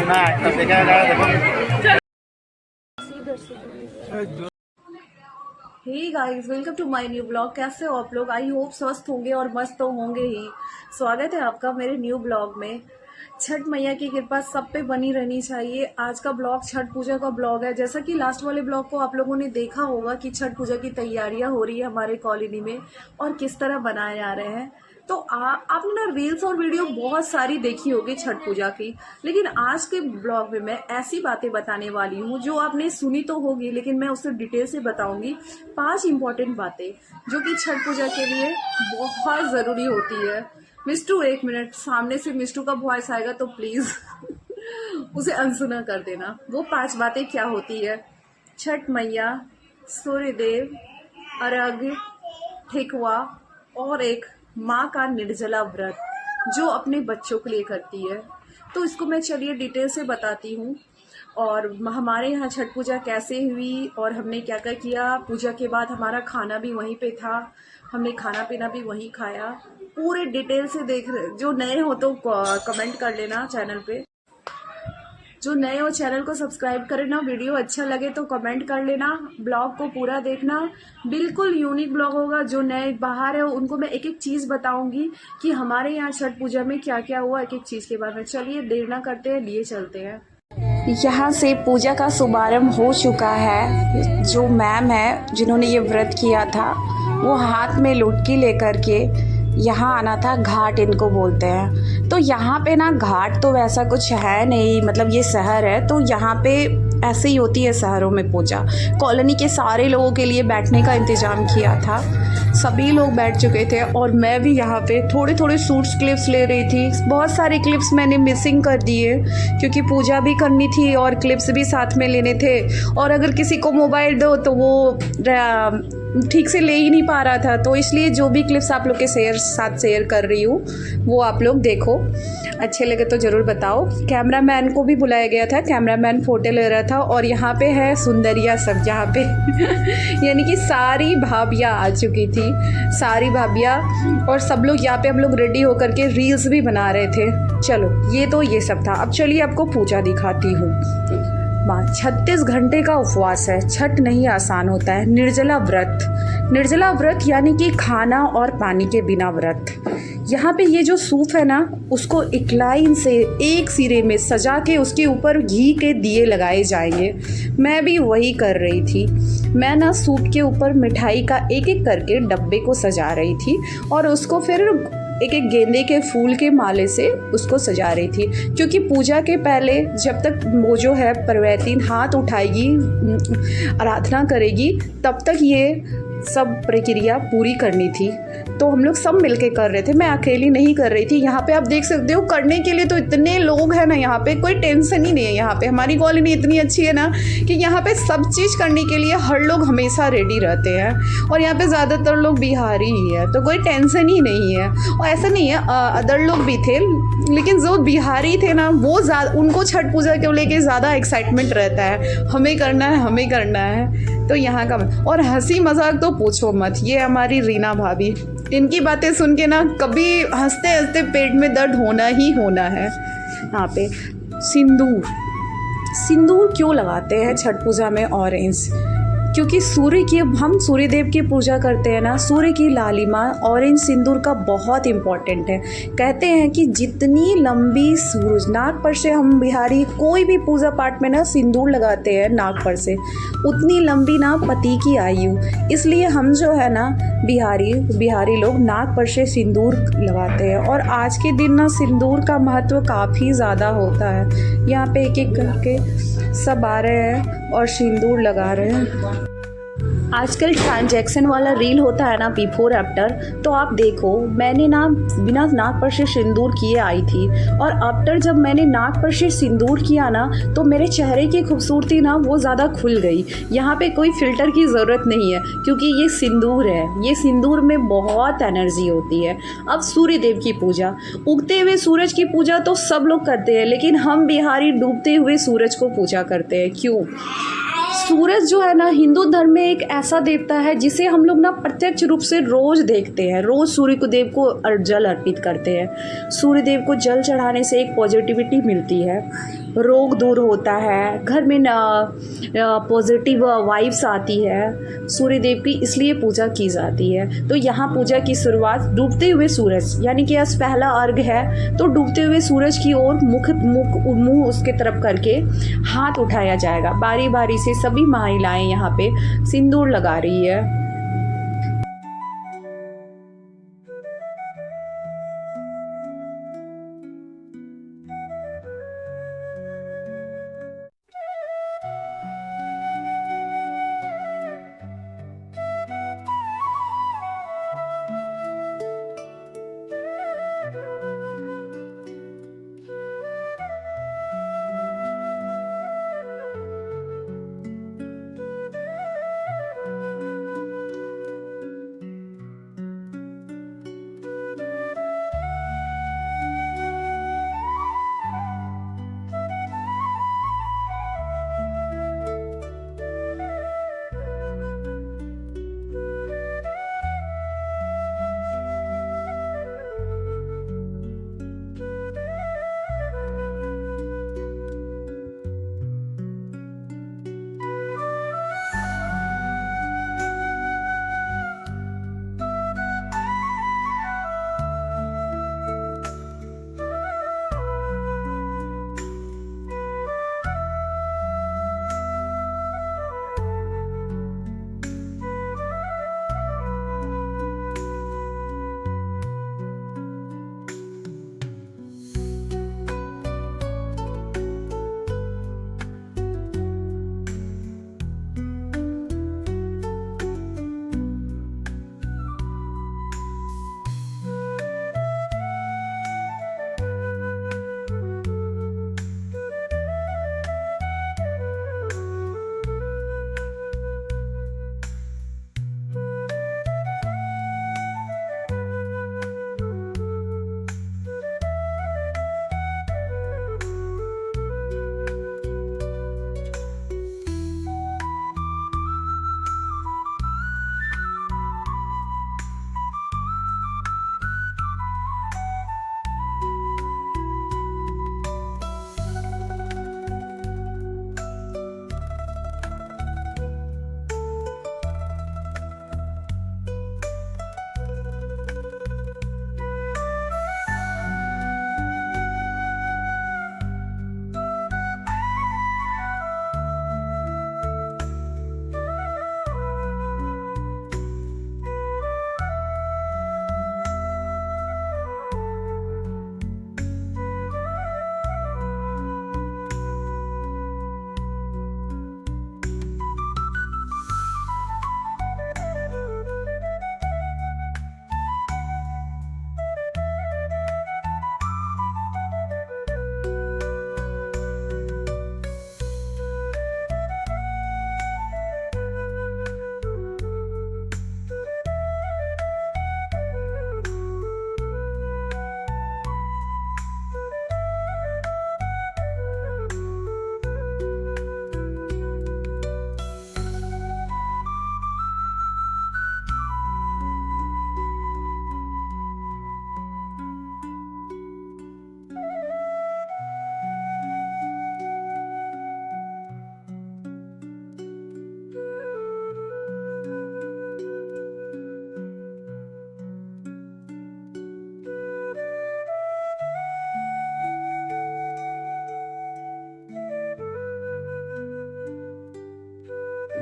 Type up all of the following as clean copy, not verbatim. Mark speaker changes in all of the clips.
Speaker 1: Hey guys, welcome to my new blog. कैसे हो आप लोग? आई होप स्वस्थ होंगे और मस्त तो होंगे ही। स्वागत है आपका मेरे न्यू ब्लॉग में। छठ मैया की कृपा सब पे बनी रहनी चाहिए। आज का ब्लॉग छठ पूजा का ब्लॉग है। जैसा कि लास्ट वाले ब्लॉग को आप लोगों ने देखा होगा कि छठ पूजा की तैयारियां हो रही है हमारे कॉलोनी में और किस तरह बनाए जा रहे हैं। तो आपने ना रील्स और वीडियो बहुत सारी देखी होगी छठ पूजा की, लेकिन आज के ब्लॉग में मैं ऐसी बातें बताने वाली हूँ जो आपने सुनी तो होगी, लेकिन मैं उससे डिटेल से बताऊंगी। 5 इंपॉर्टेंट बातें जो कि छठ पूजा के लिए बहुत जरूरी होती है। मिस्टू, 1 मिनट, सामने से मिस्टू का वॉइस आएगा तो प्लीज उसे अनसुना कर देना। वो 5 बातें क्या होती है? छठ मैया, सूर्यदेव, अर्घ, ठेकुआ और एक माँ का निर्जला व्रत जो अपने बच्चों के लिए करती है। तो इसको मैं चलिए डिटेल से बताती हूँ। और हमारे यहाँ छठ पूजा कैसे हुई और हमने क्या क्या किया। पूजा के बाद हमारा खाना भी वहीं पे था, हमने खाना पीना भी वहीं खाया। पूरे डिटेल से देख रहे, जो नए हो तो कमेंट कर लेना चैनल पे। जो नए हो चैनल को सब्सक्राइब करें ना। वीडियो अच्छा लगे तो कमेंट कर लेना। ब्लॉग को पूरा देखना, बिल्कुल यूनिक ब्लॉग होगा। जो नए बाहर है उनको मैं एक एक चीज़ बताऊंगी कि हमारे यहाँ छठ पूजा में क्या क्या हुआ, एक एक चीज़ के बारे में। चलिए देर ना करते हैं, लिए चलते हैं। यहाँ से पूजा का शुभारंभ हो चुका है। जो मैम है जिन्होंने ये व्रत किया था, वो हाथ में लुटकी लेकर के यहाँ आना था। घाट इनको बोलते हैं। तो यहाँ पे ना घाट तो वैसा कुछ है नहीं, मतलब ये शहर है तो यहाँ पे ऐसे ही होती है शहरों में पूजा। कॉलोनी के सारे लोगों के लिए बैठने का इंतज़ाम किया था। सभी लोग बैठ चुके थे और मैं भी यहाँ पे थोड़े थोड़े शूट्स क्लिप्स ले रही थी। बहुत सारे क्लिप्स मैंने मिसिंग कर दिए क्योंकि पूजा भी करनी थी और क्लिप्स भी साथ में लेने थे। और अगर किसी को मोबाइल दो तो वो ठीक से ले ही नहीं पा रहा था। तो इसलिए जो भी क्लिप्स आप लोग के साथ शेयर कर रही हूँ वो आप लोग देखो। अच्छे लगे तो ज़रूर बताओ। कैमरामैन को भी बुलाया गया था, कैमरामैन फ़ोटो ले रहा था। और यहाँ पे है सुंदरिया सब यहाँ पे यानी कि सारी भाभियाँ आ चुकी थी, सारी भाभियाँ। और सब लोग यहाँ पे हम लोग रेडी होकर के रील्स भी बना रहे थे। चलो ये तो ये सब था। अब चलिए आपको पूजा दिखाती हूँ। 36 घंटे का उपवास है। छठ नहीं आसान होता है। निर्जला व्रत, निर्जला व्रत यानी कि खाना और पानी के बिना व्रत। यहाँ पे ये जो सूप है ना, उसको एक लाइन से एक सिरे में सजा के उसके ऊपर घी के दिए लगाए जाएंगे। मैं भी वही कर रही थी। मैं ना सूप के ऊपर मिठाई का एक एक करके डब्बे को सजा रही थी और उसको फिर एक एक गेंदे के फूल के माले से उसको सजा रही थी। क्योंकि पूजा के पहले जब तक वो जो है परवैतीन हाथ उठाएगी, आराधना करेगी, तब तक ये सब प्रक्रिया पूरी करनी थी। तो हम लोग सब मिलके कर रहे थे, मैं अकेली नहीं कर रही थी। यहाँ पे आप देख सकते हो करने के लिए तो इतने लोग हैं ना, यहाँ पे कोई टेंशन ही नहीं है। यहाँ पे हमारी कॉलोनी इतनी अच्छी है ना कि यहाँ पे सब चीज़ करने के लिए हर लोग हमेशा रेडी रहते हैं। और यहाँ पे ज़्यादातर लोग बिहारी ही है, तो कोई टेंशन ही नहीं है। और ऐसा नहीं है, अदर लोग भी थे, लेकिन जो बिहारी थे ना वो उनको छठ पूजा को लेके ज़्यादा एक्साइटमेंट रहता है, हमें करना है, हमें करना है। तो यहाँ का और हंसी मजाक तो पूछो मत। ये हमारी रीना भाभी, इनकी बातें सुन के ना कभी हंसते हंसते पेट में दर्द होना ही होना है। यहाँ पे सिंदूर, सिंदूर क्यों लगाते हैं छठ पूजा में? ऑरेंज, क्योंकि हम सूर्य देव की पूजा करते हैं ना। सूर्य की लालिमा ऑरेंज सिंदूर का बहुत इम्पोर्टेंट है। कहते हैं कि जितनी लंबी सूरज नाक पर से, हम बिहारी कोई भी पूजा पाठ में ना सिंदूर लगाते हैं नाक पर से, उतनी लंबी ना पति की आयु। इसलिए हम जो है ना बिहारी लोग नाक पर से सिंदूर लगाते हैं। और आज के दिन ना सिंदूर का महत्व काफ़ी ज़्यादा होता है। यहाँ पे एक एक करके सब आ रहे हैं और सिंदूर लगा रहे हैं। आजकल ट्रांजैक्शन वाला रील होता है ना, बिफोर आफ्टर, तो आप देखो मैंने ना बिना नाक पर से सिंदूर किए आई थी। और आफ्टर जब मैंने नाक पर से सिंदूर किया ना, तो मेरे चेहरे की खूबसूरती ना वो ज़्यादा खुल गई। यहाँ पे कोई फ़िल्टर की ज़रूरत नहीं है क्योंकि ये सिंदूर है। ये सिंदूर में बहुत एनर्जी होती है। अब सूर्य देव की पूजा, उगते हुए सूरज की पूजा तो सब लोग करते हैं, लेकिन हम बिहारी डूबते हुए सूरज को पूजा करते हैं। क्यों? सूरज जो है ना हिंदू धर्म में एक ऐसा देवता है जिसे हम लोग ना प्रत्यक्ष रूप से रोज देखते हैं। रोज सूर्य को देव को जल अर्पित करते हैं। सूर्य देव को जल चढ़ाने से एक पॉजिटिविटी मिलती है। रोग दूर होता है, घर में पॉजिटिव वाइब्स आती है। सूर्य देव की इसलिए पूजा की जाती है। तो यहाँ पूजा की शुरुआत डूबते हुए सूरज यानी कि आज पहला अर्घ है, तो डूबते हुए सूरज की ओर मुंह उसके तरफ करके हाथ उठाया जाएगा। बारी बारी से सभी महिलाएं यहाँ पे सिंदूर लगा रही है।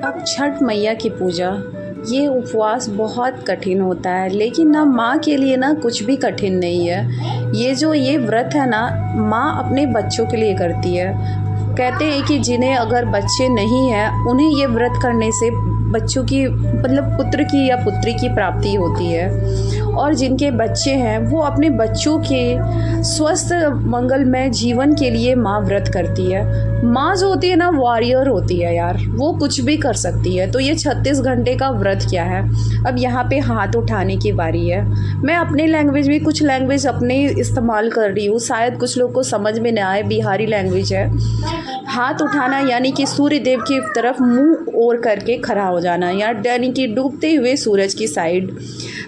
Speaker 1: अब छठ मैया की पूजा, ये उपवास बहुत कठिन होता है, लेकिन ना माँ के लिए ना कुछ भी कठिन नहीं है। ये व्रत है ना, माँ अपने बच्चों के लिए करती है। कहते हैं कि जिन्हें अगर बच्चे नहीं हैं उन्हें ये व्रत करने से बच्चों की मतलब पुत्र की या पुत्री की प्राप्ति होती है, और जिनके बच्चे हैं वो अपने बच्चों के स्वस्थ मंगलमय जीवन के लिए माँ व्रत करती है। माँ जो होती है ना, वॉरियर होती है यार, वो कुछ भी कर सकती है। तो ये 36 घंटे का व्रत क्या है। अब यहाँ पे हाथ उठाने की बारी है। मैं अपने लैंग्वेज में कुछ लैंग्वेज अपने इस्तेमाल कर रही हूँ, शायद कुछ लोग को समझ में ना आए, बिहारी लैंग्वेज है। हाथ उठाना यानी कि सूर्य देव की तरफ मुंह ओर करके खड़ा हो जाना, यानी कि डूबते हुए सूरज की साइड।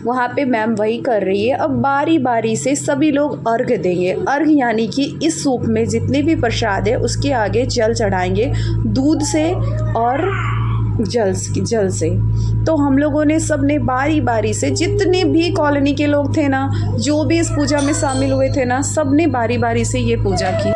Speaker 1: वहाँ पे मैम वही कर रही है। अब बारी बारी से सभी लोग अर्घ देंगे। अर्घ यानी कि इस सूप में जितने भी प्रसाद है उसके आगे जल चढ़ाएंगे, दूध से और जल से। तो हम लोगों ने सब ने बारी बारी से, जितने भी कॉलोनी के लोग थे ना, जो भी इस पूजा में शामिल हुए थे ना, सब ने बारी बारी से ये पूजा की।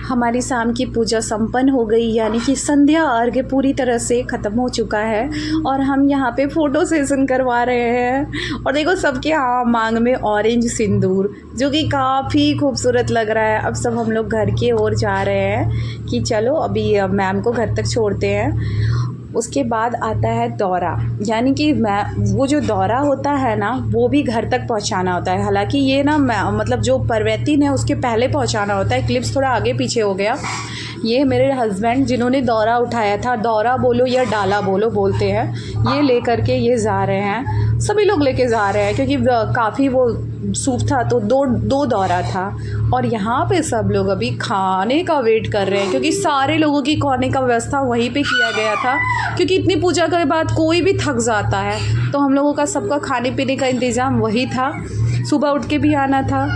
Speaker 1: हमारी शाम की पूजा संपन्न हो गई, यानी कि संध्या अर्घ्य पूरी तरह से ख़त्म हो चुका है और हम यहाँ पे फ़ोटो सेशन करवा रहे हैं। और देखो सबके मांग में ऑरेंज सिंदूर, जो कि काफ़ी खूबसूरत लग रहा है। अब सब हम लोग घर की ओर जा रहे हैं कि चलो अभी मैम को घर तक छोड़ते हैं। उसके बाद आता है दौरा, यानी कि वो जो दौरा होता है ना, वो भी घर तक पहुंचाना होता है। हालांकि ये ना मतलब जो परवैतिन है उसके पहले पहुंचाना होता है। क्लिप्स थोड़ा आगे पीछे हो गया। ये मेरे हस्बैंड जिन्होंने दौरा उठाया था, दौरा बोलो या डाला बोलो बोलते हैं, ये लेकर के ये जा रहे हैं। सभी लोग लेके जा रहे हैं क्योंकि काफ़ी वो सूप था तो दो दौरा था। और यहाँ पे सब लोग अभी खाने का वेट कर रहे हैं क्योंकि सारे लोगों की खाने का व्यवस्था वहीं पे किया गया था, क्योंकि इतनी पूजा के बाद कोई भी थक जाता है। तो हम लोगों का सबका खाने पीने का इंतज़ाम वही था, सुबह उठ के भी आना था।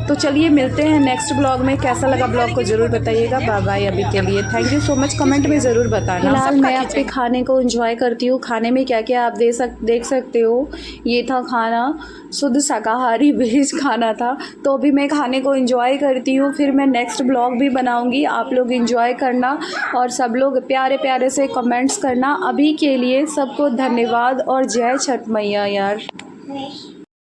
Speaker 1: तो चलिए मिलते हैं नेक्स्ट ब्लॉग में। कैसा लगा ब्लॉग को ज़रूर बताइएगा। बाय बाय अभी के लिए, thank you so much. Comment में ज़रूर बताना। फिलहाल मैं अपने खाने को एंजॉय करती हूँ। खाने में क्या क्या आप देख सकते हो। ये था खाना, शुद्ध शाकाहारी वेज खाना था। तो अभी मैं खाने को एंजॉय करती हूँ, फिर मैं नेक्स्ट ब्लॉग भी बनाऊँगी। आप लोग एंजॉय करना और सब लोग प्यारे प्यारे से कमेंट्स करना। अभी के लिए सबको धन्यवाद और जय छठ मैया यार।